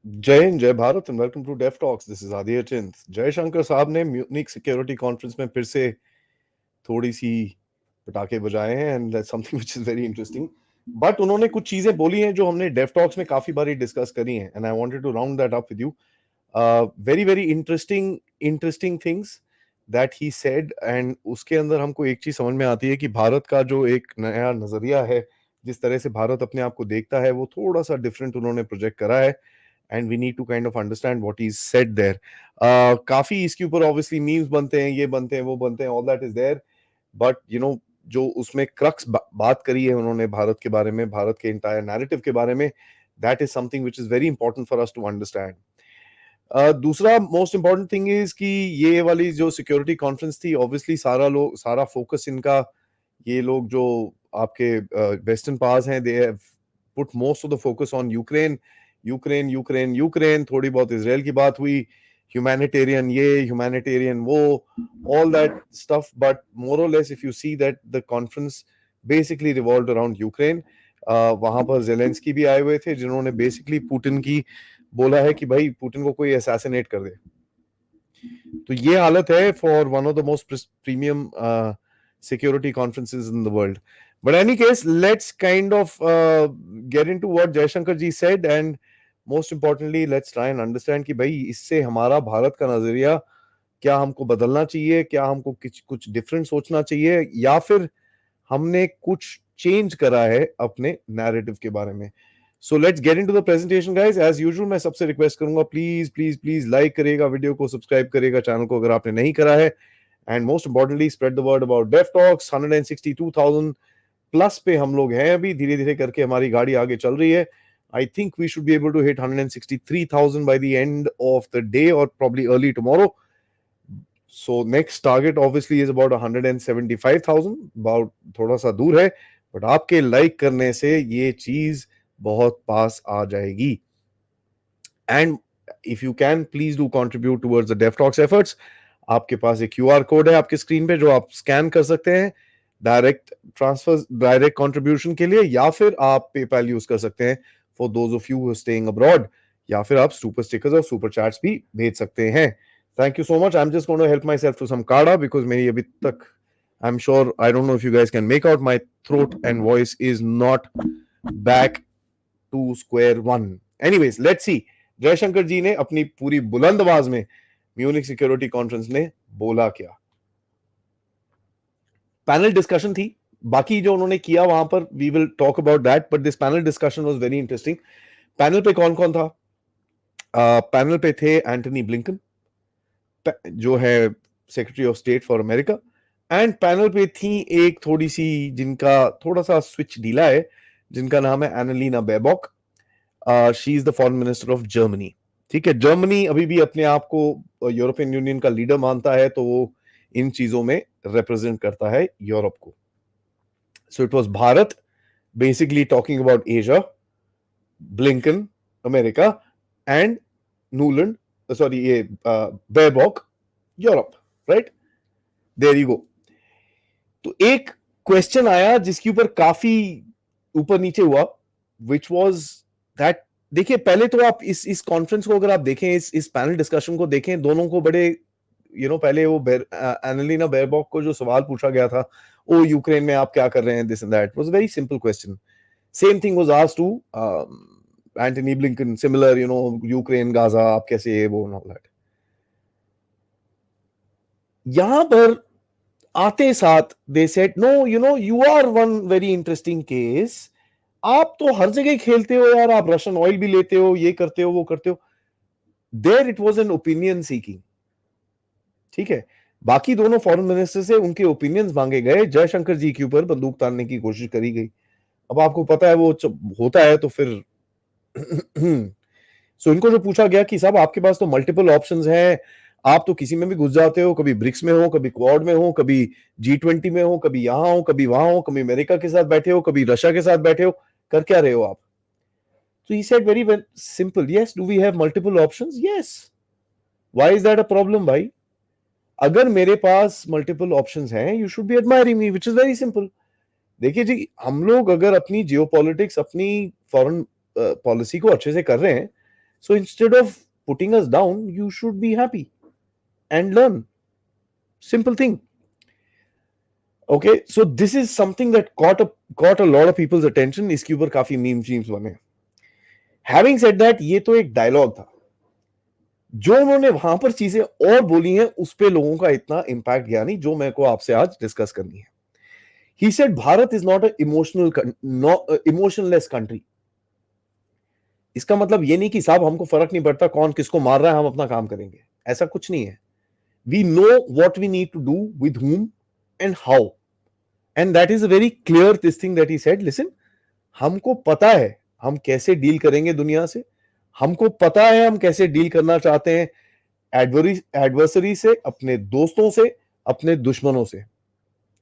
जय Hind, Jai Bharat and welcome to Def Talks. This is Aadi Achint. Jaishankar साहब ने म्यूनिक सिक्योरिटी कॉन्फ्रेंस में फिर से थोड़ी सी पटाखे बजाए हैं and that's something which is very interesting. But उन्होंने कुछ चीजें बोली हैं जो हमने डेफ टॉक्स में काफी बारी डिस्कस करी हैं and I wanted to round that up with you. Very very interesting interesting things that he said. And उसके अंदर हमको एक चीज समझ में आती है कि भारत का जो एक नया नजरिया है, जिस तरह से भारत अपने आप को देखता है, वो थोड़ा सा डिफरेंट उन्होंने प्रोजेक्ट करा है and we need to kind of understand what is said there. काफी इसके ऊपर ऑब्वियसली मीम्स बनते हैं, ये बनते हैं, वो बनते हैं, all that is there. But you know, जो उसमें क्रक्स बात करी है उन्होंने भारत के बारे में, भारत के इंटायर नैरेटिव के बारे में, that is something which is very important for us to understand. दूसरा मोस्ट इंपॉर्टेंट थिंग इज कि ये वाली जो सिक्योरिटी कॉन्फ्रेंस थी, ऑब्वियसली सारा फोकस इनका, ये लोग जो आपके वेस्टर्न पास हैं, they have put most of the focus on Ukraine, Ukraine Ukraine Ukraine. थोड़ी बहुत इसराइल की बात हुई, ह्यूमैनिटेरियन ये, ह्यूमैनिटेरियन वो, all that stuff. But more or less, if you see that the conference basically revolved around Ukraine. वहां पर Zelensky भी आए हुए थे, जिन्होंने बेसिकली पुतिन की बोला है कि भाई पुतिन को कोई असैसिनेट कर दे। तो ये हालत है for one of the most premium security conferences in the world. But any case, let's kind of get into what Jaishankar ji said, and most importantly, let's try and understand कि भाई इससे हमारा भारत का नजरिया क्या हमको बदलना चाहिए, क्या हमको कुछ डिफरेंट सोचना चाहिए, या फिर हमने कुछ चेंज करा है अपने नैरेटिव के बारे में। So let's get into the presentation guys. As usual मैं सबसे रिक्वेस्ट करूंगा, प्लीज प्लीज प्लीज लाइक करेगा वीडियो को, सब्सक्राइब करेगा चैनल को अगर आपने नहीं करा है, and most importantly spread the word about Def Talks. 162,000 plus पे हम लोग हैं अभी, धीरे धीरे करके हमारी गाड़ी आगे चल रही है। I think we should be able to hit 163,000 by the end of the day और probably early tomorrow. So next target obviously is about 175,000, about थोड़ा सा दूर है, बट आपके लाइक करने से ये चीज बहुत पास आ जाएगी। And if you can please do contribute towards the Def Talks efforts. आपके पास एक क्यूआर कोड है आपके स्क्रीन पे जो आप स्कैन कर सकते हैं डायरेक्ट ट्रांसफर, डायरेक्ट कंट्रीब्यूशन के लिए, या फिर आप पेपैल यूज कर सकते हैं for those of you who are staying abroad, या फिर आप सुपर स्टिकर्स और सुपर चैट्स भी भेज सकते हैं। Thank you so much. I'm just going to help myself to some kada because मेरी अभी तक, I'm sure, I don't know if you guys can make out, my throat and voice is not back to square one. Anyways, let's see. Jaishankar ji ने अपनी पूरी बुलंद आवाज में Munich security conference ने बोला क्या। पैनल डिस्कशन थी, बाकी जो उन्होंने किया वहां पर we will talk about that, but this panel discussion was very interesting. Panel पे कौन कौन था? पैनल पे थे एंटनी ब्लिंकन, जो है secretary of state for America, and panel पे थी एक थोड़ी सी, जिनका थोड़ा सा स्विच ढीला है, जिनका नाम है Annalena Baerbock. She is the foreign minister of Germany. ठीक है, जर्मनी अभी भी अपने आप को यूरोपियन यूनियन का लीडर मानता है, तो वो इन चीजों में रिप्रेजेंट करता है यूरोप को। So it was Bharat basically talking about Asia, Blinken America, and Nuland, sorry ये Baerbock Europe, right? There you go. तो एक क्वेश्चन आया जिसके ऊपर काफी ऊपर नीचे हुआ, विच वाज दैट, देखिए पहले तो आप इस कॉन्फ्रेंस को अगर आप देखें, इस पैनल डिस्कशन को देखें, दोनों को बड़े पहले वो एनालिना बेबॉक को जो सवाल पूछा गया था, ओ यूक्रेन में आप क्या कर रहे हैं, this and that, was a very simple question. Same thing was asked to Antony Blinken, similar, Ukraine, Gaza, आप कैसे, ये वो, ऑल दैट। यहां पर आते साथ they said, no you are one very interesting case, आप तो हर जगह खेलते हो यार, आप रशियन ऑयल भी लेते हो, ये करते हो, वो करते हो। There it was an opinion seeking. ठीक है, बाकी दोनों फॉरेन मिनिस्टर से उनके ओपिनियंस मांगे गए, जयशंकर जी के ऊपर बंदूक तानने की कोशिश करी गई। अब आपको पता है वो होता है तो फिर सो इनको जो पूछा गया कि साहब आपके पास तो मल्टीपल ऑप्शंस हैं, आप तो किसी में भी घुस जाते हो, कभी ब्रिक्स में हो, कभी क्वाड में हो, कभी G20 में हो, कभी यहां हो, कभी वहां हो, कभी अमेरिका के साथ बैठे हो, कभी रशिया के साथ बैठे हो, कर क्या रहे हो आप? तो he said very simple, yes, do we have multiple options? Yes. Why is that a problem भाई? अगर मेरे पास मल्टीपल ऑप्शंस हैं, you should be admiring me, which is very simple. देखिए जी, हम लोग अगर अपनी जियोपॉलिटिक्स, अपनी फॉरेन पॉलिसी को अच्छे से कर रहे हैं, So instead of putting us down, you should be happy and learn. Simple thing. Okay, so this is something that caught a lot of people's attention. इसके ऊपर काफी memes बने. Having said that, ये तो एक डायलॉग था. जो उन्होंने वहां पर चीजें और बोली हैं, उस पे लोगों का इतना इंपैक्ट गया नहीं, जो मेरे को आपसे आज डिस्कस करनी है. He said Bharat is not an emotionless country. इसका मतलब ये नहीं कि साहब हमको फर्क नहीं पड़ता कौन किसको मार रहा है, हम अपना काम करेंगे. ऐसा कुछ नहीं है. We know what we need to do with whom and how. And that is a very clear this thing that he said. Listen, हमको पता है हम कैसे डील करेंगे दुनिया से. हमको पता है हम कैसे डील करना चाहते हैं एडवर्सरी से, अपने दोस्तों से, अपने दुश्मनों से.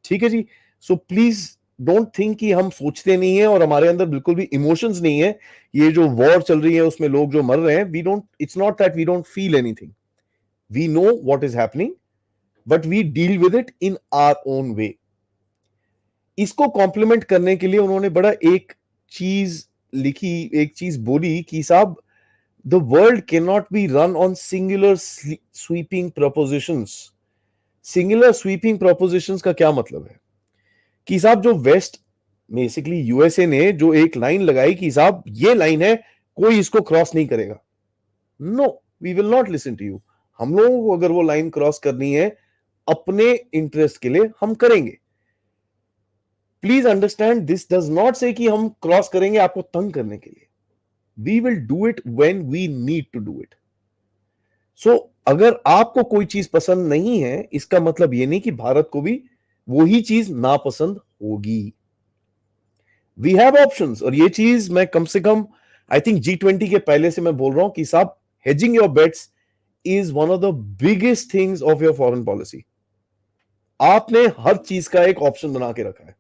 ठीक है जी. सो प्लीज डोंट थिंक कि हम सोचते नहीं है और हमारे अंदर बिल्कुल भी इमोशंस नहीं है. ये जो वॉर चल रही है उसमें लोग जो मर रहे हैं, we don't, it's not that we don't feel anything. We know what is happening, but we deal with it in our own way. इसको कॉम्प्लीमेंट करने के लिए उन्होंने बड़ा एक चीज लिखी, एक चीज बोली कि साहब, the world can not be run on singular sweeping propositions. Singular sweeping propositions का क्या मतलब है कि साहब, जो वेस्ट बेसिकली यूएसए ने जो एक लाइन लगाई कि साहब ये लाइन है, कोई इसको क्रॉस नहीं करेगा. No, we will not listen to you. हम लोगों को अगर वो लाइन क्रॉस करनी है अपने इंटरेस्ट के लिए, हम करेंगे. Please understand, this does not से कि हम क्रॉस करेंगे आपको तंग करने के लिए. We will do it when we need to do it. So अगर आपको कोई चीज पसंद नहीं है, इसका मतलब ये नहीं कि भारत को भी वही चीज नापसंद होगी. We have options. और ये चीज मैं कम से कम आई थिंक G20 के पहले से मैं बोल रहा हूं कि साहब, hedging your bets is one of the biggest things of your foreign policy. आपने हर चीज का एक ऑप्शन बना के रखा है.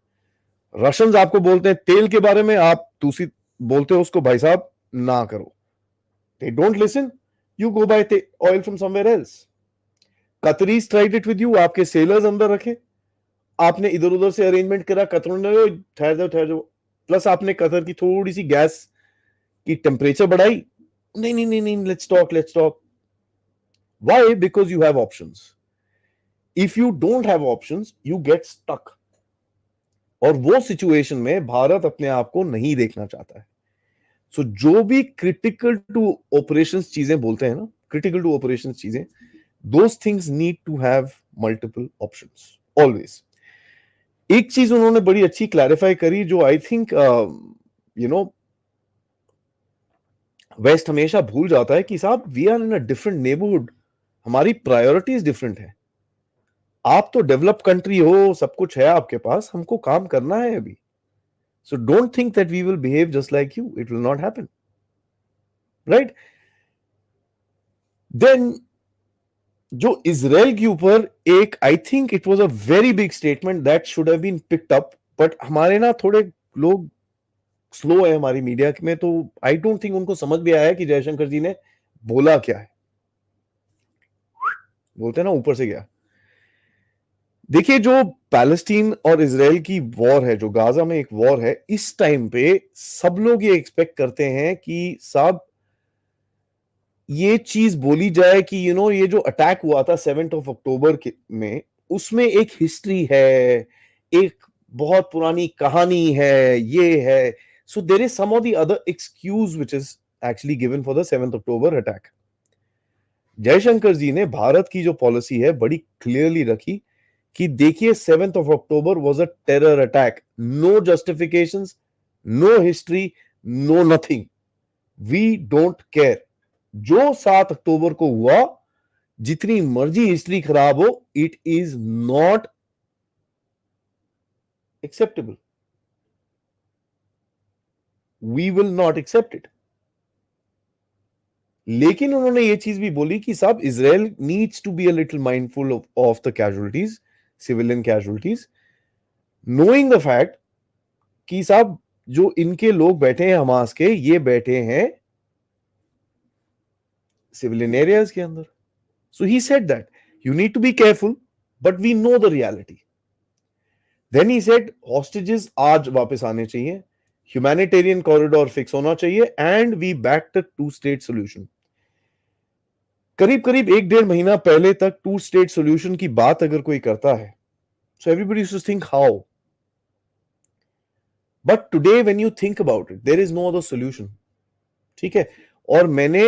रशियंस आपको बोलते हैं तेल के बारे में, आप दूसरी बोलते हो उसको भाई साहब ना करो. They don't listen, you go buy oil from somewhere else. Qataris tried it with you, आपके सेलर्स अंदर रखे, आपने इधर उधर से अरेंजमेंट करा, कतरों ने ठहर जाओ. प्लस आपने कतर की थोड़ी सी गैस की टेम्परेचर बढ़ाई. नहीं नहीं नहीं नहीं, let's talk. Why? Because you have options. If you don't have options, you get stuck. और वो सिचुएशन में भारत अपने आप को नहीं देखना चाहता है. सो जो भी क्रिटिकल टू ऑपरेशंस चीजें बोलते हैं ना, क्रिटिकल टू ऑपरेशंस चीजें, those things need to have multiple options always. एक चीज उन्होंने बड़ी अच्छी क्लैरिफाई करी, जो आई थिंक वेस्ट हमेशा भूल जाता है कि साहब, we are in a different neighbourhood. हमारी प्रायोरिटीज डिफरेंट है. आप तो डेवलप कंट्री हो, सब कुछ है आपके पास, हमको काम करना है अभी. So don't think that we will behave just like you. It will not happen, right? Then जो इजराइल के ऊपर एक, I think it was a very big statement that should have been picked up, but हमारे ना थोड़े लोग slow है हमारी मीडिया में, तो आई डोंट थिंक उनको समझ भी आया कि जयशंकर जी ने बोला क्या है. बोलते हैं ना, ऊपर से गया. देखिए, जो पैलेस्टीन और इजराइल की वॉर है, जो गाजा में एक वॉर है, इस टाइम पे सब लोग ये एक्सपेक्ट करते हैं कि साहब ये चीज बोली जाए कि ये जो अटैक हुआ था 7 अक्टूबर में, उसमें एक हिस्ट्री है, एक बहुत पुरानी कहानी है, ये है. So there is some of the other excuse which is actually given for the 7 October attack. Jaishankar ji ने भारत की जो पॉलिसी है बड़ी क्लियरली रखी कि देखिए, 7 October was a terror attack. No justifications, no history, no nothing. We don't care. जो 7 अक्टूबर को हुआ, जितनी मर्जी हिस्ट्री खराब हो, it is not acceptable. We will not accept it. लेकिन उन्होंने ये चीज भी बोली कि साहब, Israel needs to be a little mindful of the casualties, civilian casualties, knowing the fact कि साहब जो इनके लोग बैठे हैं हमास के, ये बैठे हैं civilian areas के अंदर. So he said that you need to be careful, but we know the reality. Then he said hostages आज वापस आने चाहिए. ह्यूमैनिटेरियन कॉरिडोर फिक्स होना चाहिए and we back the two state solution. करीब करीब 1-1.5 महीना पहले तक टू स्टेट सोल्यूशन की बात अगर कोई करता है, so everybody used to think how, but today when you think about it there is no other solution. ठीक है। और मैंने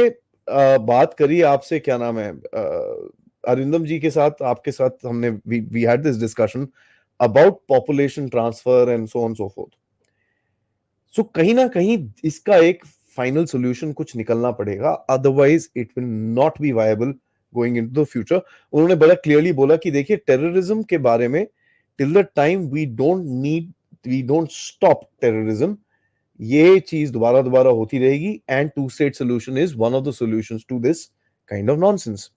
बात करी आपसे, क्या नाम है, अरिंदम जी के साथ, आपके साथ हमने we had this discussion about population transfer and so on so forth. So कहीं ना कहीं इसका एक फाइनल सॉल्यूशन कुछ निकलना पड़ेगा, otherwise it will not be viable going into the future. उन्होंने बड़ा क्लियरली बोला कि देखिए टेररिज्म के बारे में, till the time we don't stop terrorism, ये चीज दोबारा दोबारा होती रहेगी and two state solution is one of the solutions to this kind of nonsense.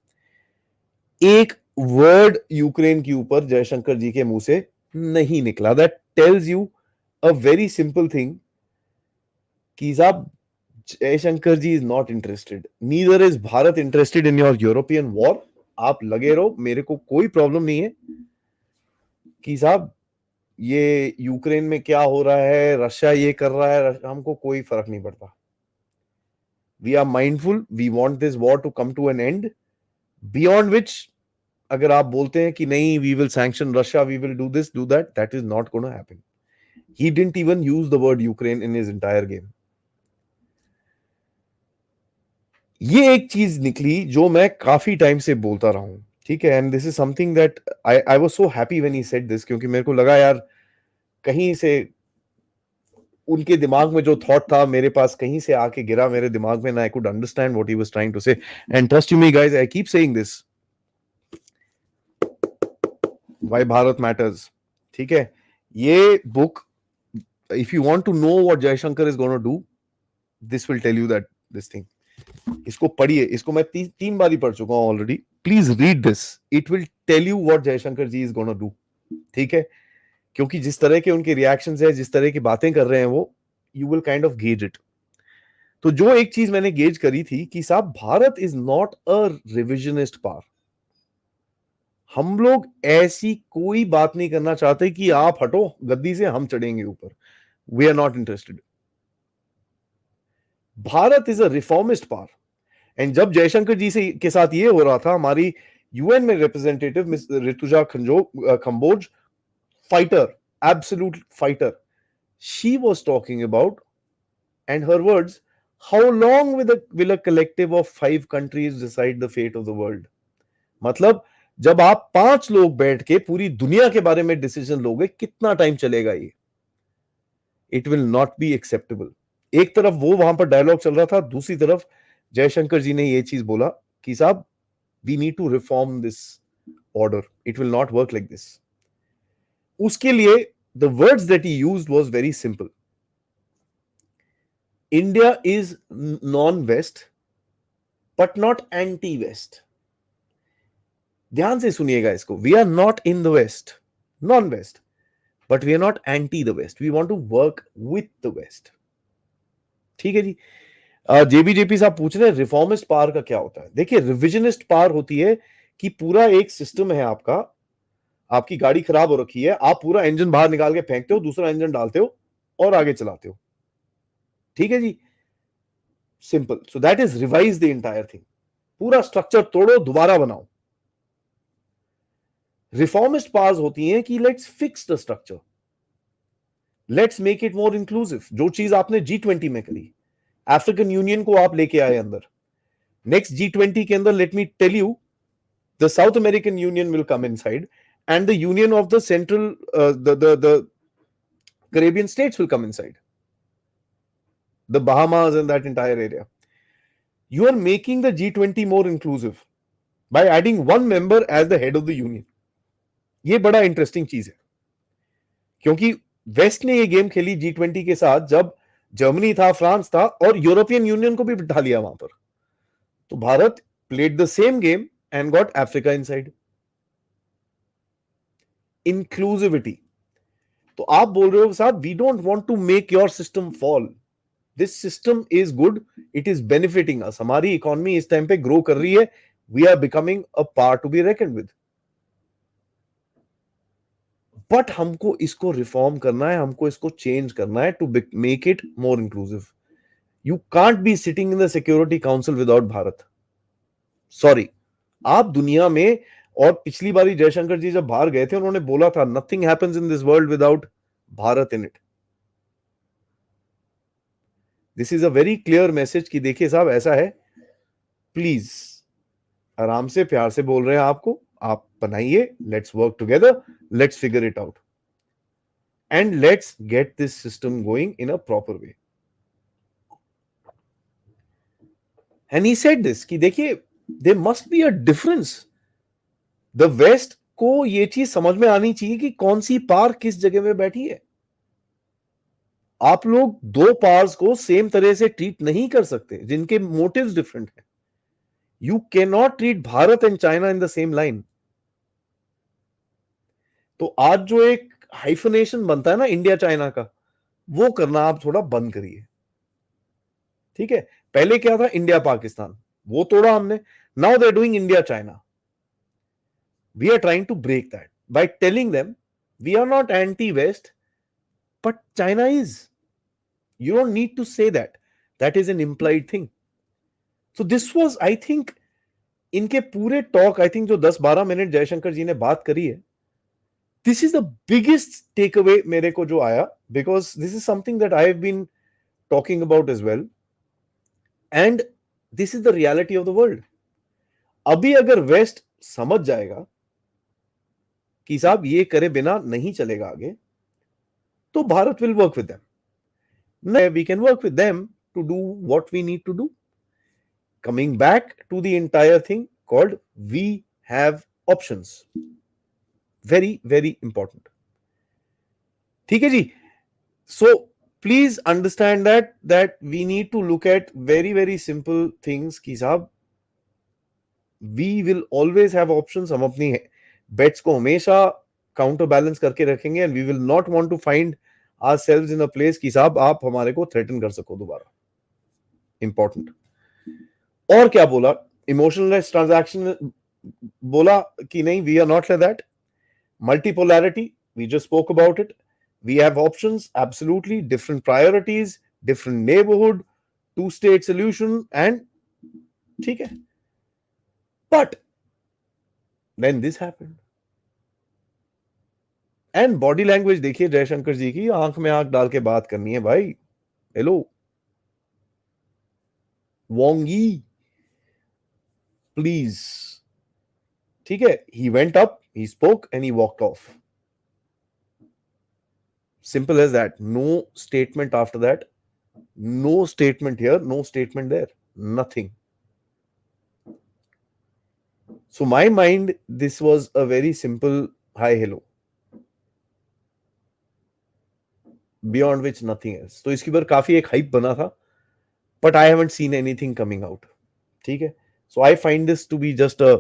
एक वर्ड यूक्रेन के ऊपर जयशंकर जी के मुंह से नहीं निकला। That tells you a very simple thing कि साहब Jaishankar ji is not interested, neither is Bharat interested in your European war. आप लगे रहो, मेरे को कोई प्रॉब्लम नहीं है कि साहब ये यूक्रेन में क्या हो रहा है, रशिया ये कर रहा है, हमको कोई फर्क नहीं पड़ता। We are mindful, we want this war to come to an end, beyond which अगर आप बोलते हैं कि नहीं we will sanction Russia, we will do this do that, that is not gonna happen. He didn't even use the word Ukraine in his entire game. ये एक चीज निकली जो मैं काफी टाइम से बोलता रहा हूं, ठीक है, and this is something that I was so happy when he said this, क्योंकि मेरे को लगा यार कहीं से उनके दिमाग में जो थॉट था मेरे पास कहीं से आके गिरा मेरे दिमाग में, ना I could understand what he was trying to say. And trust you me guys, I keep saying this, why Bharat matters. ठीक है, ये book, if you want to know what Jaishankar is gonna do, this will tell you that this thing. इसको पढ़िए, इसको मैं 3 बार ही पढ़ चुका हूं already. Please read this, it will tell you what Jaishankar ji is gonna do. ठीक है, क्योंकि जिस तरह के उनके रिएक्शंस है, जिस तरह की बातें कर रहे हैं वो, you will kind of gauge it. तो जो एक चीज मैंने गेज करी थी कि साहब Bharat is not a revisionist power. हम लोग ऐसी कोई बात नहीं करना चाहते कि आप हटो गद्दी से, हम चढ़ेंगे ऊपर। We are not interested. Bharat is a reformist power. And जब जयशंकर जी से के साथ ये हो रहा था, हमारी यूएन में representative miss Rituja Kamboj, fighter, absolute fighter, she was talking about, and her words, how long will a collective of 5 countries decide the fate of the world? मतलब जब आप 5 लोग बैठ के पूरी दुनिया के बारे में डिसीजन लोगे, कितना टाइम चलेगा ये? It will not be acceptable. एक तरफ वो वहां पर डायलॉग चल रहा था, दूसरी तरफ जयशंकर जी ने ये चीज बोला कि साहब we need to reform this order, it will not work like this. उसके लिए the words that he used was very simple. India is non west but not anti west. ध्यान से सुनिएगा इसको, we are not in the west, non west, but we are not anti the west, we want to work with the west. ठीक है जी। जेबीजेपी साहब पूछ रहे हैं रिफॉर्मिस्ट पावर का क्या होता है। देखिए, रिविजनिस्ट पावर होती है कि पूरा एक सिस्टम है आपका, आपकी गाड़ी खराब हो रखी है, आप पूरा इंजन बाहर निकाल के फेंकते हो, दूसरा इंजन डालते हो और आगे चलाते हो। ठीक है जी, simple. So that is revise the entire thing. पूरा स्ट्रक्चर तोड़ो, दोबारा बनाओ। रिफॉर्मिस्ट पावर्स होती हैं कि let's fix the structure, let's make it more inclusive. जो चीज आपने G20 में करी, अफ्रीकन यूनियन को आप लेके आए अंदर, नेक्स्ट G20 के अंदर let me tell you, the south American union will come inside and the union of the central the Caribbean states will come inside, the Bahamas and that entire area. You are making the G20 more inclusive by adding one member as the head of the union. ये बड़ा interesting चीज है, क्योंकि waste ने ये game खेली G20 के साथ जब जर्मनी था, फ्रांस था और यूरोपियन यूनियन को भी बिठा लिया वहां पर। तो Bharat played the same game and got Africa inside. Inclusivity. तो आप बोल रहे हो साहब we don't want to make your system fall, this system is good, it is benefiting us. हमारी इकोनॉमी इस टाइम पे ग्रो कर रही है, we are becoming a part to be reckoned with. But हमको इसको रिफॉर्म करना है, हमको इसको चेंज करना है to make it more inclusive. You can't be sitting in the security council without Bharat. Sorry. आप दुनिया में, और पिछली बारी जयशंकर जी जब बाहर गए थे उन्होंने बोला था nothing happens in this world without Bharat in it. This is a very clear message कि देखिए साहब ऐसा है, प्लीज आराम से प्यार से बोल रहे हैं आपको, आप बनाइए, let's work together, let's figure it out and let's get this system going in a proper way. And he said this कि देखिए there must be a difference. The west को ये चीज समझ में आनी चाहिए कि कौन सी पार किस जगह में बैठी है. आप लोग दो पार्स को सेम तरह से ट्रीट नहीं कर सकते जिनके मोटिव्स डिफरेंट हैं. You can not treat Bharat and China in the same line. तो आज जो एक हाइफनेशन बनता है ना इंडिया चाइना का, वो करना आप थोड़ा बंद करिए. ठीक है. पहले क्या था, इंडिया पाकिस्तान, वो तोड़ा हमने. Now they are doing India China. We are trying to break that by telling them we are not anti west but China is. You don't need to say that. That is an implied thing. So this was, I think, इनके पूरे talk, I think जो 10-12 minute Jaishankar ji ने बात करी है, this is the biggest take away मेरे को जो आया, because this is something that I have been talking about as well and this is the reality of the world. अभी अगर वेस्ट समझ जाएगा कि साहब ये करे बिना नहीं चलेगा आगे, तो Bharat will work with them. We can work with them to do what we need to do. Coming back to the entire thing called we have options. Very, very important. ठीक है जी. So please understand that we need to look at very, very simple things कि साहब we will always have options. हम अपनी bets को हमेशा counter balance करके रखेंगे and we will not want to find ourselves in a place कि साहब आप हमारे को थ्रेटन कर सको दोबारा. इंपॉर्टेंट. और क्या बोला, इमोशनलेस ट्रांजैक्शन बोला कि नहीं, we are not like that. Multipolarity, we just spoke about it. We have options, absolutely different priorities, different neighbourhood, two state solution and ठीक है. But then this happened. And body language देखिए जयशंकर जी की, आंख में आंख डाल के बात करनी है भाई. Hello Wongi please. ठीक है. He went up, he spoke and he walked off. Simple as that. No statement after that. No statement here, no statement there, nothing. So my mind, this was a very simple hi hello, beyond which nothing else. तो इसके ऊपर काफी एक hype बना था, but I haven't seen anything coming out. ठीक है. So I find this to be just a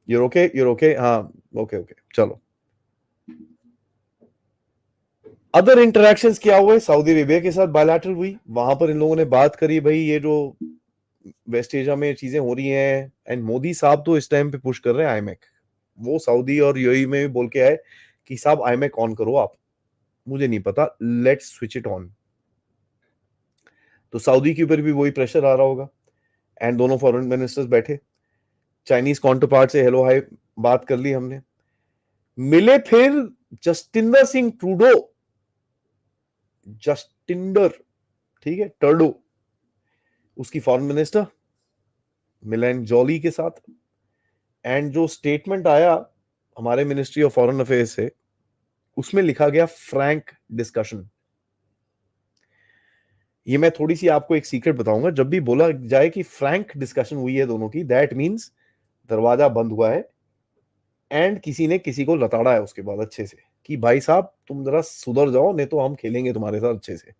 you're okay हाँ okay चलो. अदर इंटरेक्शंस क्या हुए, सऊदी अरेबिया के साथ बायलैटरल हुई, वहां पर इन लोगों ने बात करी भाई ये जो वेस्ट एशिया में चीजें हो रही हैं. एंड मोदी साहब तो इस टाइम पे पुश कर रहे हैं आईएमएक. वो सऊदी और यूएई में भी बोल के आए कि साहब आईएमएक ऑन करो आप. मुझे नहीं पता, लेट्स स्विच इट ऑन. तो सऊदी के ऊपर भी वही प्रेशर आ रहा होगा. एंड दोनों फॉरेन मिनिस्टर्स बैठे, चाइनीज काउंटर पार्ट से हेलो हाय बात कर ली हमने. मिले फिर जस्टिंदर सिंह ट्रूडो, जस्टिंडर, ठीक है, टर्डो, उसकी फॉरेन मिनिस्टर मिलन जॉली के साथ. एंड जो स्टेटमेंट आया हमारे मिनिस्ट्री ऑफ फॉरेन अफेयर्स से, उसमें लिखा गया फ्रैंक डिस्कशन. ये मैं थोड़ी सी आपको एक सीक्रेट बताऊंगा. जब भी बोला जाए कि फ्रैंक डिस्कशन हुई है दोनों की, दैट मींस दरवाजा बंद हुआ है एंड किसी ने किसी को लताड़ा है उसके बाद अच्छे से कि भाई साहब तुम जरा सुधर जाओ, नहीं तो हम खेलेंगे तुम्हारे साथ अच्छे से.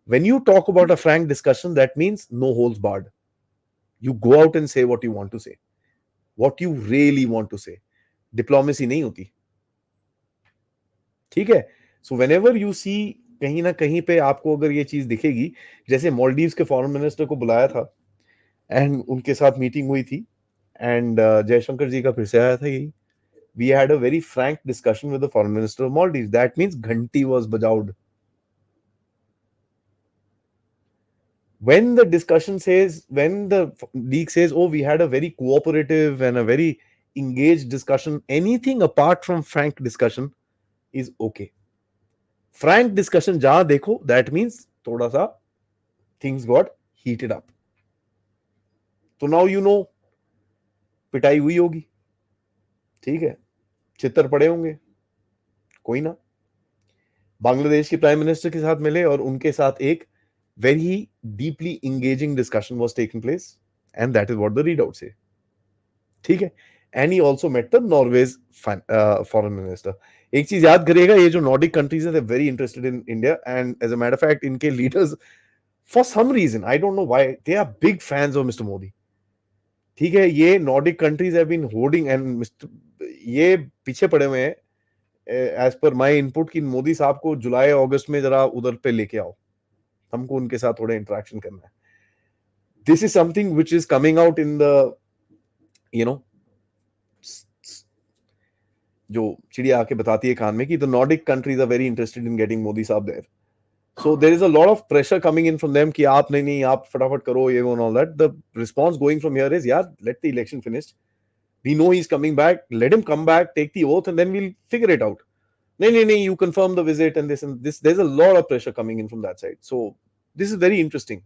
When you talk about a frank discussion, that means no holds barred. You go out and say what you want to say, what you really want to say. Diplomacy नहीं होती. ठीक है. So whenever you see कहीं ना कहीं पे आपको अगर ये चीज दिखेगी, जैसे मालदीव्स के फॉरेन मिनिस्टर को बुलाया था एंड उनके साथ मीटिंग हुई थी एंड जयशंकर जी का फिर से आया था यही we had a very frank discussion with the foreign minister of Maldives. That means Ghanti was bajawed. When the discussion says, when the leak says, oh, we had a very cooperative and a very engaged discussion, anything apart from frank discussion is okay. Frank discussion जहां देखो, that means थोड़ा सा things got heated up. तो now you know, पिटाई हुई होगी, ठीक है, चित्तर पड़े होंगे, कोई ना. बांग्लादेश के प्राइम मिनिस्टर के साथ मिले और उनके साथ एक very deeply engaging discussion was taking place, and that is what the readout say. ठीक है. And he also met the Norway's foreign minister. एक चीज याद करिएगा, ये जो नॉर्डिक कंट्रीज हैं, they're very interested in India, and as a matter of fact, इनके leaders, for some reason, I don't know why, they are big fans of Mr. Modi. ठीक है. ये Nordic countries have been hoarding, and ये पीछे पड़े हुए हैं as per my input कि मोदी साहब को जुलाई अगस्त में जरा उधर पे लेके आओ, हमको उनके साथ थोड़ा इंटरेक्शन करना है. This is something which is coming out in the, you know, जो चिड़िया आके बताती है कान में कि the Nordic countries are very interested in getting Modi साहब there. So there is a lot of pressure coming in from them कि आप नहीं, आप फटाफट करो ये and all that. The response going from here is, yeah, let the election finish. We know he's coming back. Let him come back, take the oath, and then we'll figure it out. No, you confirm the visit and this and this. There's a lot of pressure coming in from that side. So this is very interesting.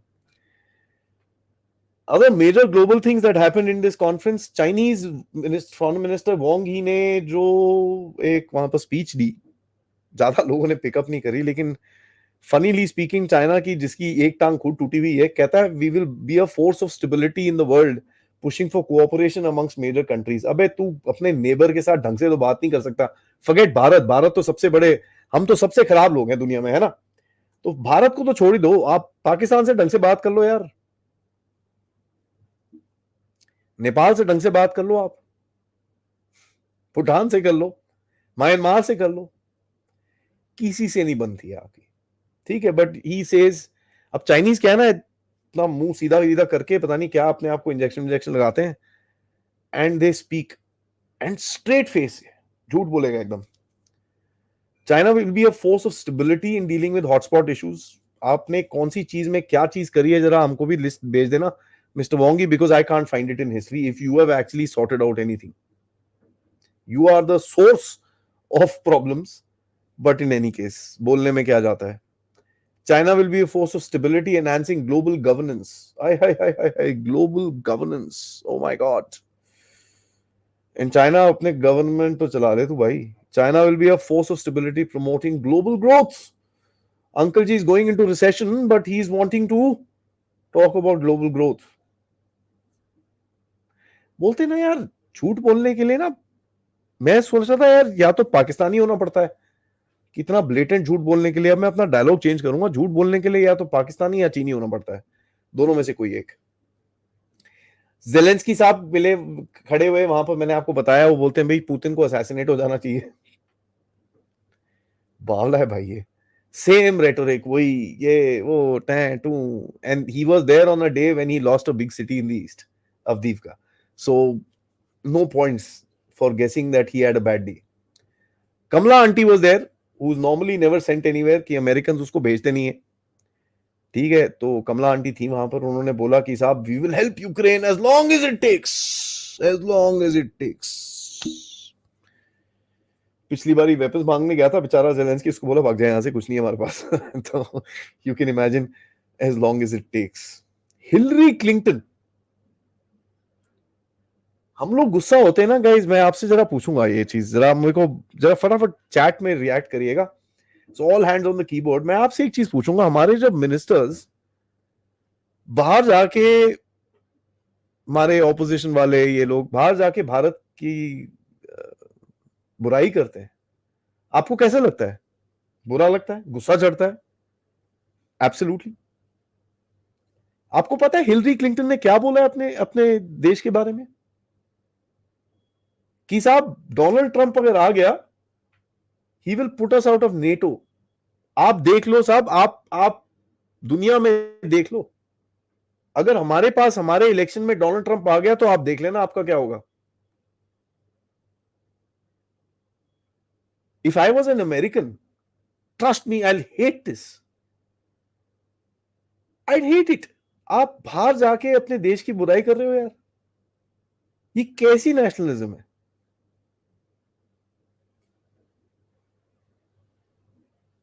Other major global things that happened in this conference, Chinese Foreign Minister Wang Yi ने जो एक वहां पर speech दी, ज्यादा लोगों ने pickup नहीं करी, लेकिन फनीली स्पीकिंग, चाइना की जिसकी एक टांग खुद टूटी हुई है, कहता है we will be a force of stability in the world, pushing for cooperation amongst major countries. अबे तू अपने नेबर के साथ ढंग से तो बात नहीं कर सकता. फॉरगेट भारत, भारत तो सबसे बड़े, हम तो सबसे खराब लोग हैं दुनिया में, है ना. तो भारत को तो छोड़ ही दो, आप पाकिस्तान से ढंग से बात कर लो यार, नेपाल से ढंग से बात कर लो, आप भूटान से कर लो, म्यांमार से कर लो, किसी से नहीं बनती है आपकी. ठीक है. बट ही सेज, अब चाइनीज क्या है ना, इतना मुंह सीधा सीधा करके पता नहीं क्या अपने आप को इंजेक्शन लगाते हैं, and they speak and straight face झूठ बोलेगा एकदम. China will be a force of stability in dealing with hotspot issues. आपने कौन सी चीज में क्या चीज करी है, जरा हमको भी लिस्ट भेज देना mister Wongi, because I can't find it in history. If you have actually sorted out anything, you are the source of problems. But in any case, बोलने में क्या जाता है. China will be a force of stability, enhancing global governance. Global governance. Oh my God. And China अपने government तो चला ले तू भाई. China will be a force of stability, promoting global growth. Uncle Ji is going into recession, but he is wanting to talk about global growth. बोलते ना यार, झूठ बोलने के लिए ना, मैं सोच रहा था यार, या तो पाकिस्तानी होना पड़ता है, कितना ब्लेटेंट झूठ बोलने के लिए. अब मैं अपना डायलॉग चेंज करूंगा, झूठ बोलने के लिए या तो पाकिस्तानी या चीनी होना पड़ता है, दोनों में से कोई एक. ज़ेलेंस्की साहब मिले, खड़े हुए वहां पर, मैंने आपको बताया, वो बोलते हैं भाई पुतिन को असैसिनेट हो जाना चाहिए. बावला है भाई ये. सेम रेटोरिक, वही ये वो टैं टू. And he was there on a day when he lost a big city in the east, Avdiivka. So no points for guessing that he had a bad day. Kamala aunty was there, who's normally never sent anywhere, कि American उसको भेजते नहीं है. ठीक है. तो कमला aunty थी वहां पर, उन्होंने बोला कि साहब we will help Ukraine as long as it takes, as long as it takes. पिछली बार वेपन्स मांगने गया था बेचारा ज़ेलेंस्की, उसको बोला भाग जाए यहां से, कुछ नहीं है हमारे पास. तो you can imagine, as long as it takes. Hillary Clinton, हम लोग गुस्सा होते हैं ना गाइस, मैं आपसे जरा पूछूंगा ये चीज, जरा मेरे को जरा फटाफट चैट में रिएक्ट करिएगा. So all hands on the keyboard. मैं आपसे एक चीज पूछूंगा, हमारे जब मिनिस्टर्स बाहर जाके, हमारे ऑपोजिशन वाले ये लोग बाहर जाके भारत की बुराई करते हैं, आपको कैसा लगता है? बुरा लगता है? गुस्सा चढ़ता है? एब्सोल्युटली. आपको पता है हिलरी क्लिंटन ने क्या बोला है अपने अपने देश के बारे में? कि साहब डोनाल्ड ट्रंप अगर आ गया, he will put us out of NATO. आप देख लो साहब, आप दुनिया में देख लो, अगर हमारे पास हमारे इलेक्शन में डोनाल्ड ट्रंप आ गया तो आप देख लेना आपका क्या होगा. If I was an American, trust me, I'll hate this. I'd hate it. आप बाहर जाके अपने देश की बुराई कर रहे हो यार, ये कैसी नेशनलिज्म है?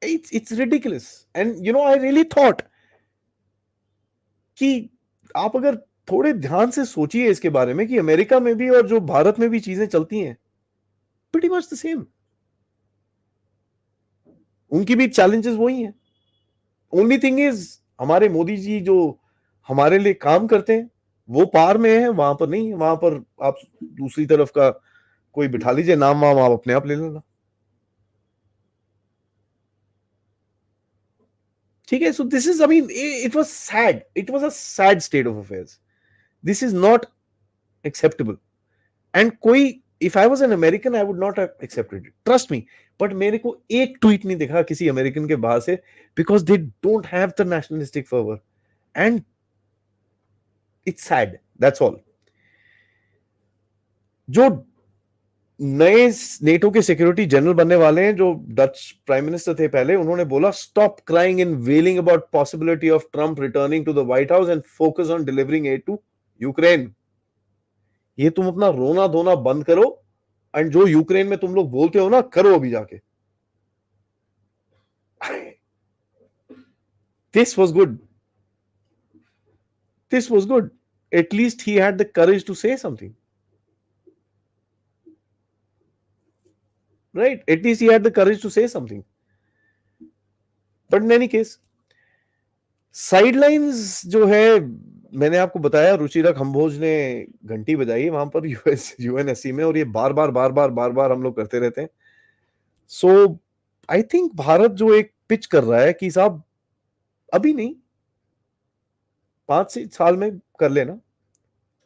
It's ridiculous. And I really thought कि आप अगर थोड़े ध्यान से सोचिए इसके बारे में कि अमेरिका में भी और जो भारत में भी चीजें चलती हैं pretty much the same. उनकी भी चैलेंजेस वही हैं. ओनली थिंग इज हमारे मोदी जी जो हमारे लिए काम करते हैं वो पार में है, वहां पर नहीं है. वहां पर आप दूसरी तरफ का कोई बिठा लीजिए, नाम वाम आप अपने आप ले लेना. ठीक है. So this is, I mean, it was a sad state of affairs. This is not acceptable. And कोई, if I was an American I would not have accepted it, trust me. But मेरे को एक tweet नहीं दिखा किसी American के बाहर से, because they don't have the nationalistic fervour. And it's sad, that's all. जो नए नेटो के सिक्योरिटी जनरल बनने वाले हैं, जो डच प्राइम मिनिस्टर थे पहले, उन्होंने बोला stop crying and wailing about possibility of Trump returning to the White House and focus on delivering aid to Ukraine. ये तुम अपना रोना धोना बंद करो, एंड जो यूक्रेन में तुम लोग बोलते हो ना, करो अभी जाके. This was good. This was good. At least he had the courage to say something. Right? At least he had the courage to say something. But in any case, sidelines जो है, मैंने आपको बताया रुचिरा खम्बोज ने घंटी बजाई वहां पर यूएनएससी में, और ये बार बार हम लोग करते रहते हैं. सो आई थिंक भारत जो एक पिच कर रहा है कि साहब अभी नहीं, 5 साल में कर लेना,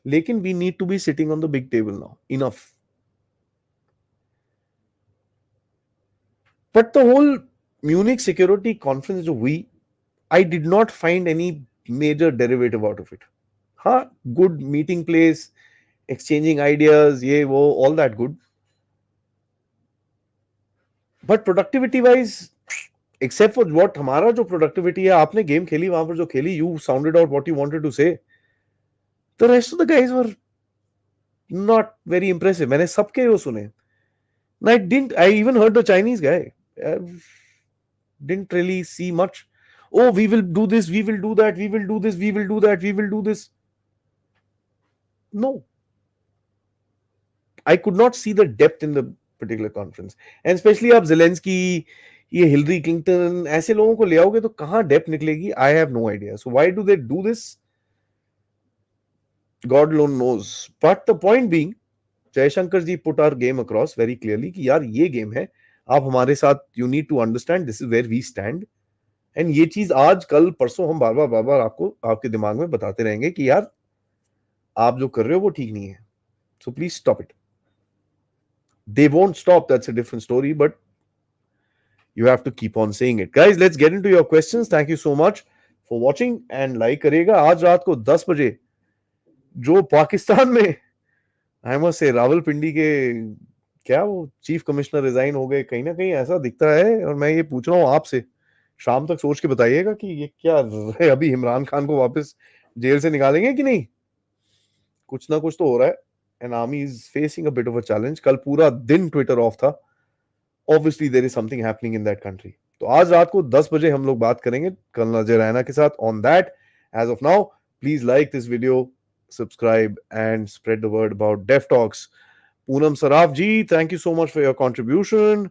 लेकिन we need to be sitting on the big table now, enough. But the whole Munich security conference जो हुई, I did not find any major derivative out of it. हाँ, good meeting place, exchanging ideas, ये वो, all that good. But productivity wise, except for what हमारा जो productivity है, आपने game खेली वहां पर जो खेली, you sounded out what you wanted to say. The rest of the guys were not very impressive. मैंने सबके वो सुने. I even heard the Chinese guy. I didn't really see much. Oh, we will do this, we will do that, we will do this, we will do that, we will do this. No. I could not see the depth in the particular conference. And especially आप Zelensky, ये Hillary Clinton, ऐसे लोगों को ले आओगे तो कहाँ depth निकलेगी? I have no idea. So why do they do this? God alone knows. But the point being, Jaishankar ji put our game across very clearly कि यार ये गेम है, आप हमारे साथ, you need to understand this is where we stand. And ये चीज आज कल परसों हम बार बार आपको आपके दिमाग में बताते रहेंगे कि यार आप जो कर रहे हो वो ठीक नहीं है, so please stop it. They won't stop, that's a different story, but you have to keep on saying it. Guys, let's get into your questions. Thank you so much for watching, and like करिएगा. आज रात को 10 बजे जो पाकिस्तान में, I must say, Rawalpindi के क्या वो चीफ कमिश्नर रिजाइन हो गए, कहीं ना कहीं ऐसा दिखता है. और मैं ये पूछ रहा हूँ आपसे, शाम तक सोच के बताइएगा कि ये क्या अभी इमरान खान को वापस जेल से निकालेंगे कि नहीं. कुछ ना कुछ तो हो रहा है. And army is facing a bit of a challenge. कल पूरा दिन ट्विटर ऑफ था. Obviously there is something happening in that country. तो आज रात को 10 बजे हम लोग बात करेंगे कर्नल अजय रैना के साथ on that. As of now, please like this video, subscribe and spread the word about Dev Talks. Poonam Saraf ji, thank you so much for your contribution.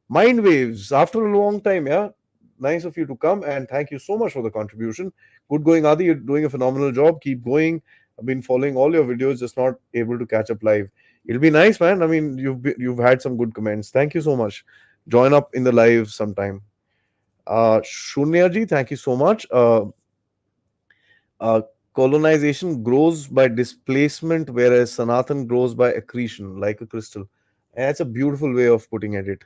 Mind Waves, after a long time, yeah. Nice of you to come, and thank you so much for the contribution. Good going, Aadi. You're doing a phenomenal job. Keep going. I've been following all your videos, just not able to catch up live. It'll be nice, man. I mean, you've had some good comments. Thank you so much. Join up in the live sometime. Shunya ji, thank you so much. Colonization grows by displacement, whereas Sanatan grows by accretion, like a crystal. And that's a beautiful way of putting it.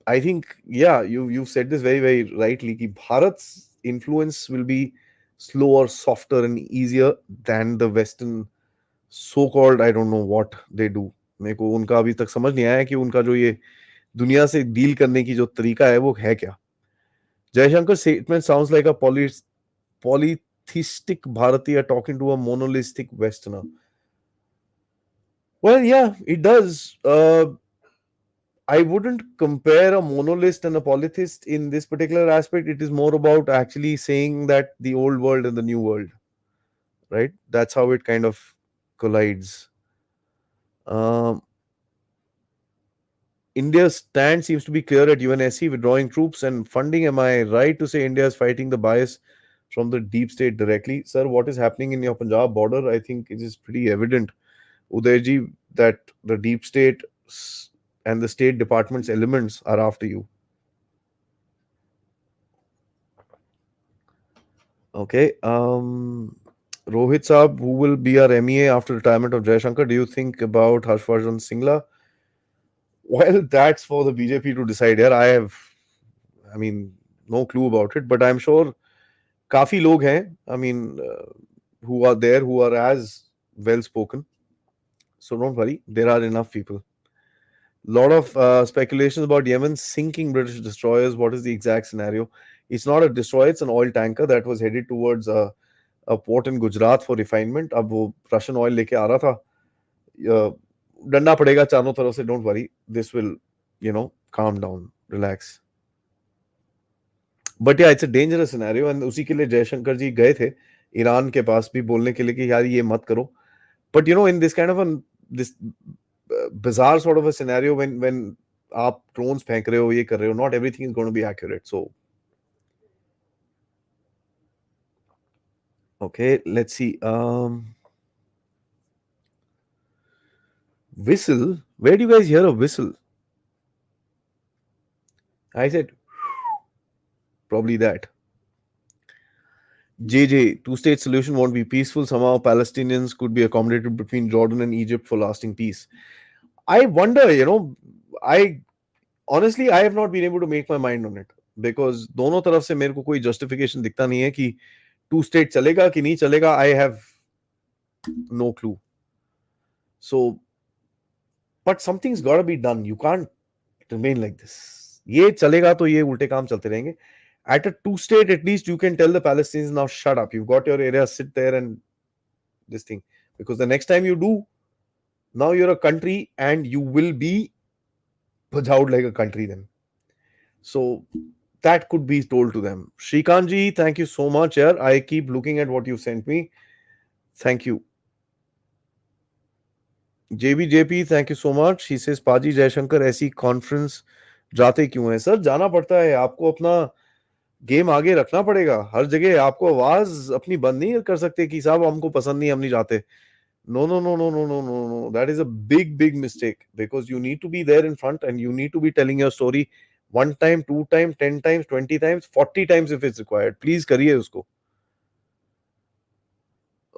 I think, yeah, you've said this very, very rightly, कि Bharat's influence will be slower, softer, and easier than the Western so-called, I don't know what they do. मेरे को उनका अभी तक समझ नहीं आया कि उनका जो ये दुनिया से डील करने की जो तरीका है वो है क्या. Jaishankar statement sounds like a polytheistic Bharatiya talking to a monolithic Westerner. Well, yeah, it does. I wouldn't compare a monolith and a polytheist in this particular aspect. It is more about actually saying that the old world and the new world, right? That's how it kind of collides. Um, India's stand seems to be clear at UNSC, withdrawing troops and funding. Am I right to say India is fighting the bias from the deep state directly? Sir, what is happening in your Punjab border? I think it is pretty evident, Udayji, that the deep state and the state department's elements are after you. Okay. Rohit Saab, who will be our MEA after retirement of Jaishankar? Do you think about Harshvardhan Singla? Well, that's for the BJP to decide here. I mean, no clue about it, but I'm sure काफी लोग हैं. I mean, who are there who are as well spoken. So don't worry, there are enough people. Lot of speculations about Yemen sinking British destroyers. What is the exact scenario? It's not a destroyer; it's an oil tanker that was headed towards a port in Gujarat for refinement. अब वो Russian oil लेके आ रहा था. Uh, डंडा पड़ेगा चारों तरफ से. Don't worry, this will, calm down, relax. But या it's a dangerous scenario and उसी के लिए जयशंकर जी गए थे ईरान के पास भी बोलने के लिए कि यार ये मत करो. But in this kind of this bizarre sort of a scenario when आप ड्रोन्स फेंक रहे हो, ये कर रहे हो, not everything is going to be accurate. So okay, let's see. Whistle, where do you guys hear a whistle? I said probably that. JJ, two-state solution won't be peaceful. Somehow Palestinians could be accommodated between Jordan and Egypt for lasting peace. I wonder, I honestly I have not been able to make my mind on it because दोनों तरफ से मेरे को कोई justification दिखता नहीं है कि two state चलेगा कि नहीं चलेगा. I have no clue. So, but something's got to be done. You can't remain like this. ये चलेगा तो ये उल्टे काम चलते रहेंगे. At a two state, at least you can tell the Palestinians, now shut up. You've got your area, sit there and this thing. Because the next time you do, now you're a country and you will be bajhaud like a country then. So that could be told to them. Srikanji, thank you so much. Yaar. I keep looking at what you sent me. Thank you. JBJP, thank you so much. He says, Paji Jaishankar, ऐसी conference जाते क्यों है? Sir जाना पड़ता है. आपको अपना game आगे रखना पड़ेगा. हर जगह आपको आवाज अपनी बंद नहीं कर सकते कि साहब हमको पसंद नहीं, हम नहीं जाते. No, no, no, no, no, no, no, no. That is a big, big mistake because you need to be there in front and you need to be telling your story one time, two times, 10 times, 20 times, 40 times if it's required. Please करिए उसको.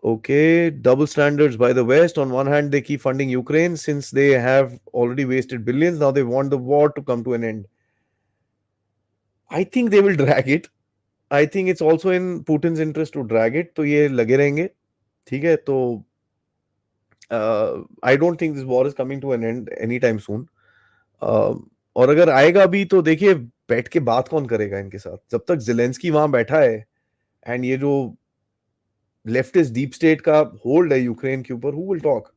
Okay, double standards by the West. On one hand, they keep funding Ukraine since they have already wasted billions. Now they want the war to come to an end. I think they will drag it. I think it's also in Putin's interest to drag it. तो ये लगे रहेंगे. ठीक है, तो I don't think this war is coming to an end anytime soon. और अगर आएगा भी तो देखिए बैठ के बात कौन करेगा इनके साथ. जब तक जेलेंस्की वहां बैठा है एंड ये जो लेफ्टिस्ट डीप स्टेट का होल्ड है यूक्रेन के ऊपर, who will talk.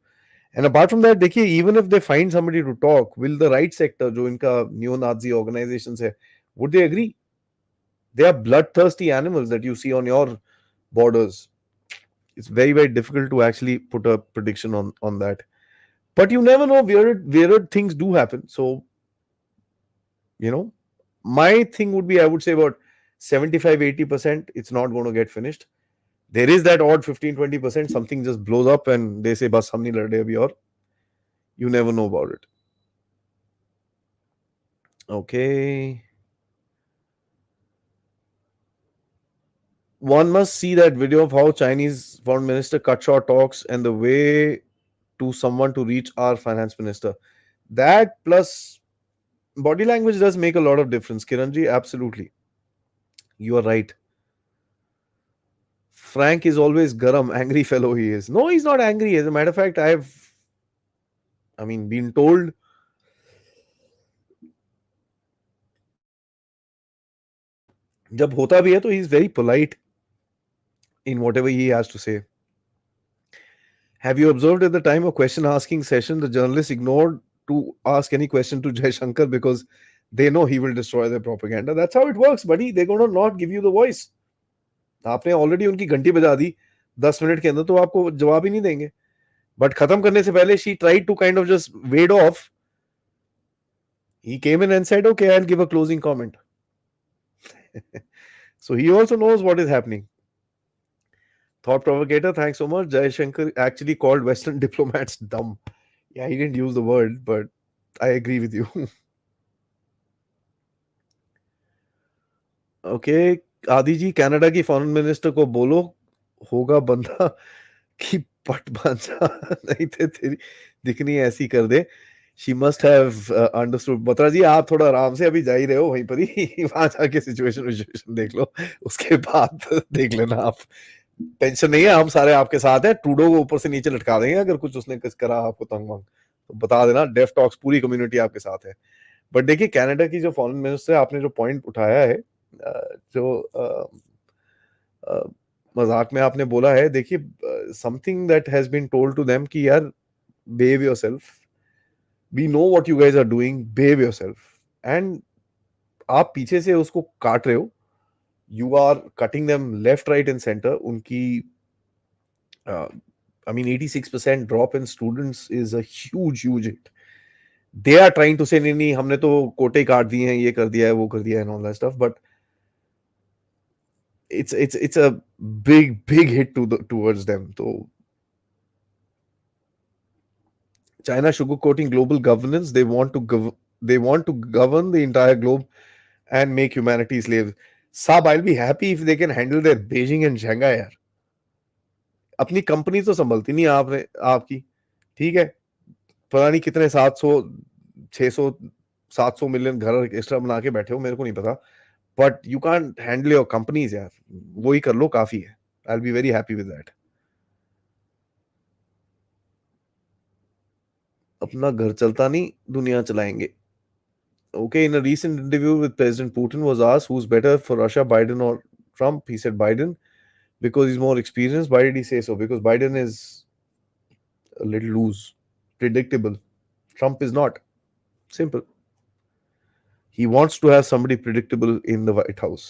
And apart from that देखिए, even if they find somebody to talk, will the right sector जो इनका न्यू नाजी ऑर्गेनाइजेशंस है, would they agree? They are bloodthirsty animals that you see on your borders. It's very, very difficult to actually put a prediction on that. But you never know. Weird things do happen. So, my thing would be, I would say about 75-80%, it's not going to get finished. There is that odd 15-20%, something just blows up and they say, bas hum nahi lade abhi, or you never know about it. Okay. One must see that video of how Chinese foreign minister cut short talks and the way to someone to reach our finance minister. That plus body language does make a lot of difference. Kiranji, absolutely. You are right. Frank is always garam, angry fellow he is. No, he's not angry. As a matter of fact, I mean, being told. जब होता भी है तो he is very polite in whatever he has to say. Have you observed at the time of question asking session, the journalists ignored to ask any question to Jaishankar because they know he will destroy their propaganda. That's how it works, buddy. They're going to not give you the voice. आपने already उनकी घंटी बजा दी 10 minute के अंदर, तो आपको जवाब ही नहीं देंगे. बट खत्म करने से पहले she tried to kind of just wade off. He came in and said, okay, I'll give a closing comment. So he also knows what is happening. Thought provocator, thanks so much. Jaishankar actually called Western diplomats dumb. Yeah, he didn't use the word, but I agree with you. Okay, आदि जी, Canada की foreign minister को बोलो होगा बंदा कि पट बांधा नहीं थे तेरी दिखनी ऐसी कर दे. She must have understood. Batra ji, आप थोड़ा आराम से अभी जा ही रहे हो वहीं पर ही. वहां जाके सिचुएशन देख लो, उसके बाद देख लेना आप. टेंशन नहीं है, हम सारे आपके साथ हैं. ट्रूडो को ऊपर से नीचे लटका देंगे अगर कुछ उसने कुछ करा आपको तंग वंग, तो बता देना. डेफ टॉक्स पूरी कम्युनिटी आपके साथ है. बट देखिए, कनाडा की जो फॉरेन मिनिस्टर है, आपने जो पॉइंट उठाया है, जो मजाक में आपने बोला है, देखिए, something that has been told to them कि यार, behave yourself, we know what you guys are doing, behave yourself. एंड आप पीछे से उसको काट रहे हो. You are cutting them left right and centre. उनकी I mean, 86% drop in students is a huge hit. They are trying to say, नहीं नहीं, हमने तो कोटे काट दिए हैं, ये कर दिया है, वो कर दिया है, and all that stuff. But it's a big hit towards them. So China sugarcoating global governance. They want to govern the entire globe and make humanity slaves. Sab, I'll be happy if they can handle their Beijing and Shanghai यार. अपनी company तो संभलती नहीं आपने आपकी. ठीक है, पता नहीं कितने 700 600 700 मिलियन घर एक्स्ट्रा बना के बैठे हो, मेरे को नहीं पता. But you can't handle your companies यार. वो ही कर लो, काफी है. I will be very happy with that. अपना घर चलता नहीं, दुनिया चलाएंगे. Okay, in a recent interview with President Putin was asked who's better for Russia, Biden or Trump. He said Biden because he's more experienced. Why did he say so? Because Biden is a little loose, predictable. Trump is not. Simple. He wants to have somebody predictable in the White House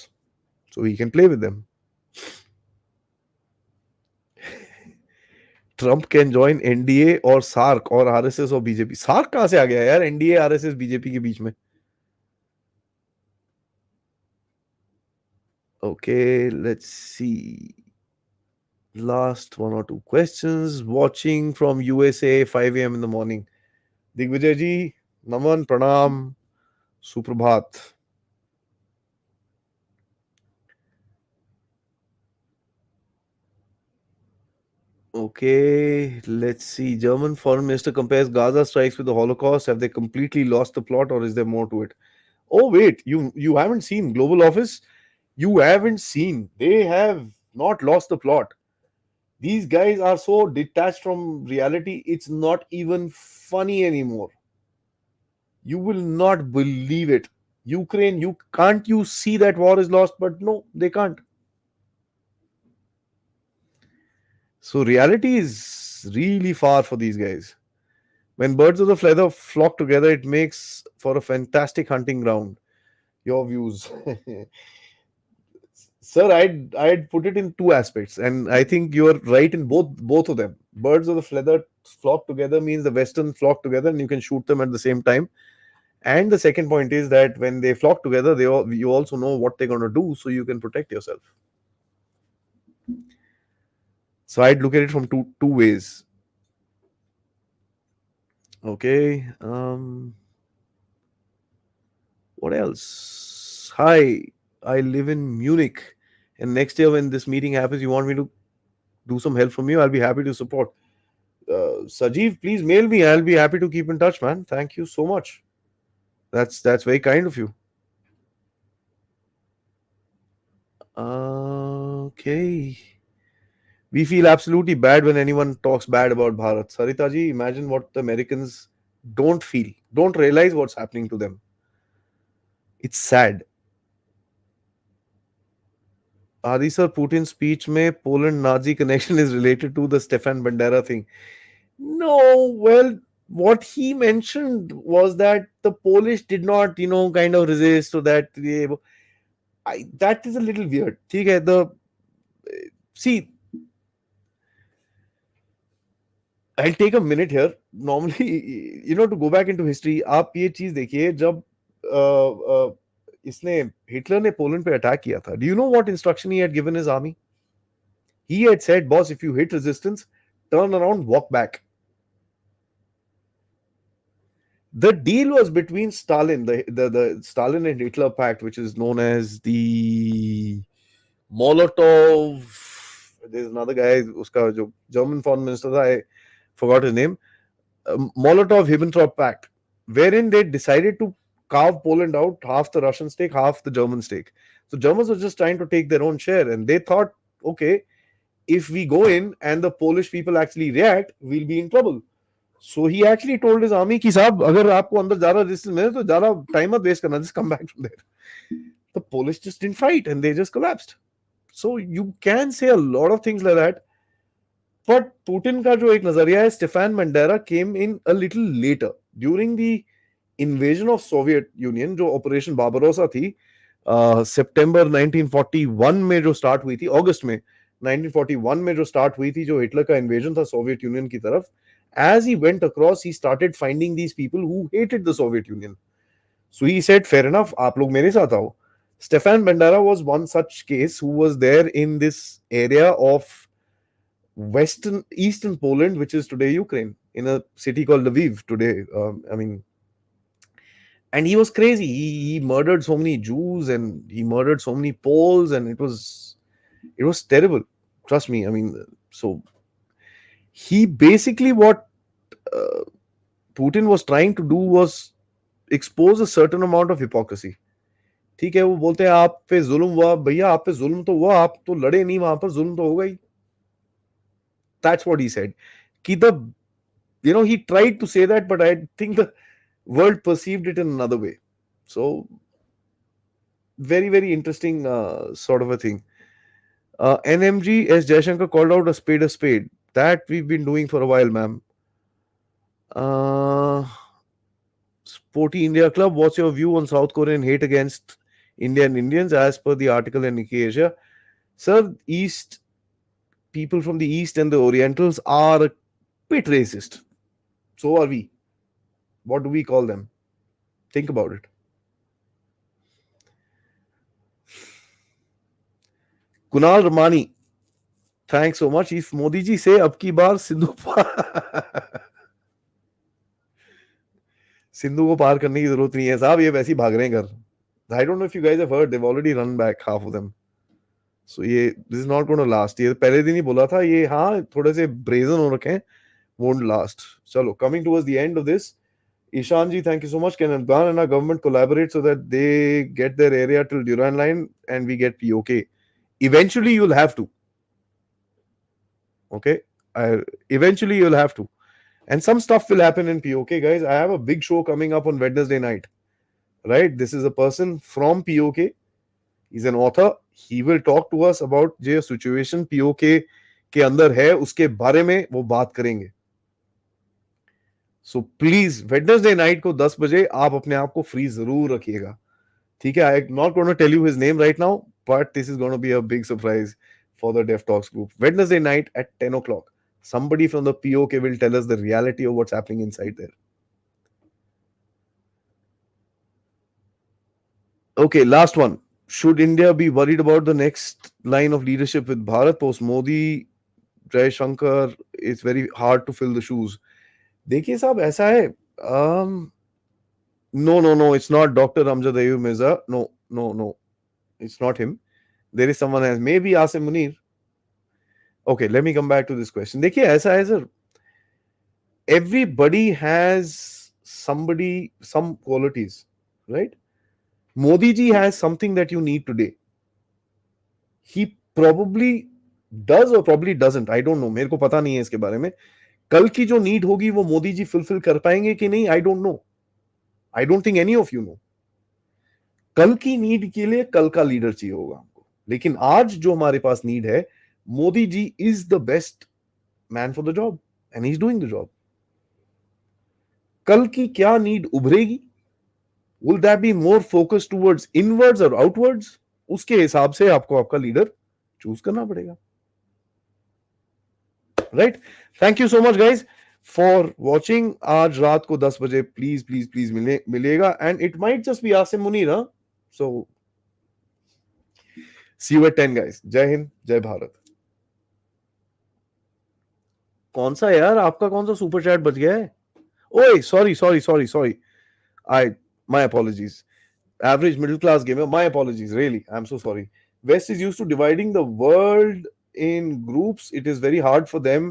so he can play with them. Trump can join NDA or SARC or RSS or BJP. SARC कहां से आ गया यार? NDA, RSS, BJP के बीच में. Okay, let's see. Last one or two questions. Watching from USA, 5 a.m. in the morning. Digvijay ji, Naman, Pranam, Suprabhat. Okay, let's see. German foreign minister compares Gaza strikes with the Holocaust. Have they completely lost the plot, or is there more to it? Oh wait, you haven't seen Global Office? You haven't seen. They have not lost the plot. These guys are so detached from reality, it's not even funny anymore. You will not believe it. Ukraine, you see that war is lost? But no, they can't. So reality is really far for these guys. When birds of the feather flock together, it makes for a fantastic hunting ground. Your views. Sir, I'd put it in two aspects, and I think you're right in both of them. Birds of the feather flock together means the western flock together, and you can shoot them at the same time. And the second point is that when they flock together, you also know what they're going to do, so you can protect yourself. So I'd look at it from two ways. Okay. What else? Hi, I live in Munich, and next year when this meeting happens, you want me to do some help from you? I'll be happy to support. Sajeev, please mail me. I'll be happy to keep in touch, man. Thank you so much. That's very kind of you. Okay. We feel absolutely bad when anyone talks bad about Bharat. Sarita ji, imagine what the Americans don't feel, don't realize what's happening to them. It's sad. Adi sir, Putin's speech में Poland Nazi connection is related to the Stefan Bandera thing. No, well, what he mentioned was that the Polish did not, kind of resist, so that that is a little weird. ठीक है, see, I'll take a minute here. Normally, to go back into history, आप ये चीज देखिए जब इसने Hitler ने Poland पे अटैक किया था. Do you know what instruction he had given his army? He had said, boss, if you hit resistance, turn around, walk back. The deal was between Stalin, the Stalin and Hitler pact, which is known as the Molotov. There's another guy, uska jo German foreign minister tha, I forgot his name. Molotov-Ribbentrop pact, wherein they decided to carve Poland out, half the Russian stake, half the German stake. So Germans were just trying to take their own share, and they thought, okay, if we go in and the Polish people actually react, we'll be in trouble. So he actually told his army कि साहब अगर आपको अंदर ज़्यादा resistance मिले तो ज़्यादा time मत waste करना, just come back from there. The Polish just didn't fight and they just collapsed. So you can say a lot of things like that. But Putin का जो एक नजरिया है, Stefan Bandera came in a little later during the invasion of Soviet Union, जो operation बाबारोसा थी, सितंबर 1941 में जो start हुई थी, अगस्त में 1941 में जो स्टार्ट हुई थी, जो हिटलर का इन्वेजन था सोवियत यूनियन की तरफ. As he went across, he started finding these people who hated the Soviet Union. So he said, fair enough, आप लोग मेरे साथ आओ. Stefan Bandera was one such case who was there in this area of eastern Poland, which is today Ukraine, in a city called Lviv today. And he was crazy. He murdered so many Jews and he murdered so many Poles, and it was terrible. Trust me. So he basically, what Putin was trying to do was expose a certain amount of hypocrisy. ठीक है, वो बोलते हैं आप पे जुल्म हुआ, भैया आप पे जुल्म तो हुआ, आप तो लड़े नहीं, वहां पर जुल्म तो होगा ही. That's what he said. He tried to say that, but I think the world perceived it in another way. So very, very interesting sort of a thing. NMG, as Jaishankar called out, a spade. That we've been doing for a while, ma'am. Sporty India Club, what's your view on South Korean hate against India and Indians as per the article in Nikkei Asia? Sir, people from the East and the Orientals are a bit racist. So are we. What do we call them? Think about it. Kunal Ramani, thanks so much. If Modi ji say ab ki baar Sindhu को पार करने की जरूरत नहीं है साहब, ये वैसे ही भाग रहे हैं घर. I don't know if you guys have heard, they've already run back half of them. So this is not going to last. ये पहले दिन ही बोला था, ये हाँ थोड़े से brazen हो रखे हैं, won't last. Chalo, coming towards the end of this, Ishan ji, thank you so much. Can Afghan and our government collaborate so that they get their area till Durand line and we get POK? Eventually you'll have to. Okay? Eventually you'll have to. And some stuff will happen in POK, guys. I have a big show coming up on Wednesday night. Right? This is a person from POK. He's an author. He will talk to us about जो situation POK के अंदर है, उसके बारे में वो बात करेंगे. So please, Wednesday night को 10 बजे आप अपने आप को फ्री जरूर रखिएगा. ठीक है? I'm not going to tell you his name right now, but this is going to be a big surprise for the Dev Talks group. Wednesday night at 10 o'clock. Somebody from the POK will tell us the reality of what's happening inside there. Okay, last one. Should India be worried about the next line of leadership with Bharat post Modi, Jaishankar? It's very hard to fill the shoes. देखिए साहब ऐसा है, no, it's not Dr. Amjad Ayub Mirza. No, it's not him. There is someone else. Maybe Asim Munir. Okay, let me come back to this question. देखिए ऐसा है sir. Everybody has some qualities, right? Modi ji has something that you need today. He probably does or probably doesn't. I don't know. मेरे को पता नहीं है इसके बारे में. कल की जो नीड होगी वो मोदी जी फुलफिल कर पाएंगे कि नहीं, I don't know, I don't think any of you know. कल की नीड के लिए कल का लीडर चाहिए होगा हमको, लेकिन आज जो हमारे पास नीड है, Modi ji is the best man for the job and he is doing the job. कल की क्या नीड उभरेगी, will that be more focus towards inwards और आउटवर्ड्स, उसके हिसाब से आपको आपका लीडर चूज करना पड़ेगा, right. Thank you so much guys for watching. आज रात को 10 बजे प्लीज प्लीज प्लीज मिलेगा, and it might just be Asim Munir, so see you eight 10 guys. जय हिंद, जय भारत। कौन सा यार, आपका कौन सा सुपर चैट बच गया है? ओए sorry sorry sorry sorry, I, my apologies. Average middle class gamer, my apologies, really, I'm so sorry. West is used to dividing the world in groups. It is very hard for them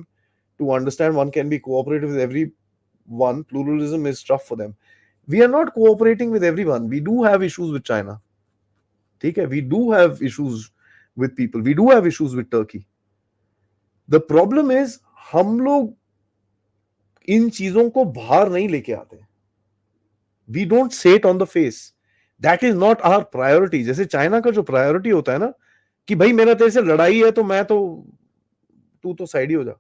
to understand one can be cooperative with everyone. Pluralism is tough for them. We are not cooperating with everyone. We do have issues with China. ठीक है, we do have issues with people. We do have issues with Turkey. The problem is हम लोग इन चीजों को बाहर नहीं लेके आते। We don't say it on the face, that is not our priority. जैसे चाइना का जो प्रायोरिटी होता है ना, कि भाई मेरा तेरे से लड़ाई है तो मैं तो, तू तो साइड ही हो जा।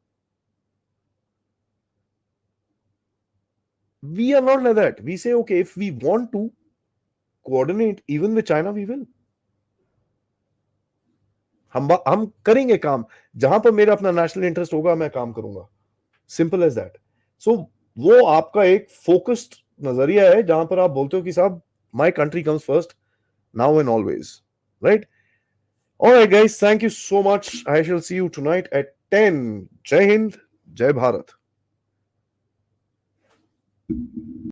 We are not like that. We say okay, if we want to coordinate even with China we will. हम करेंगे काम, जहां पर मेरा अपना नेशनल इंटरेस्ट होगा मैं काम करूंगा, सिंपल एज दैट। सो वो आपका एक फोकस्ड नजरिया है, जहां पर आप बोलते हो कि साहब my country comes first now and always, right. Alright guys, thank you so much. I shall see you tonight at 10. Jai Hind, Jai Bharat.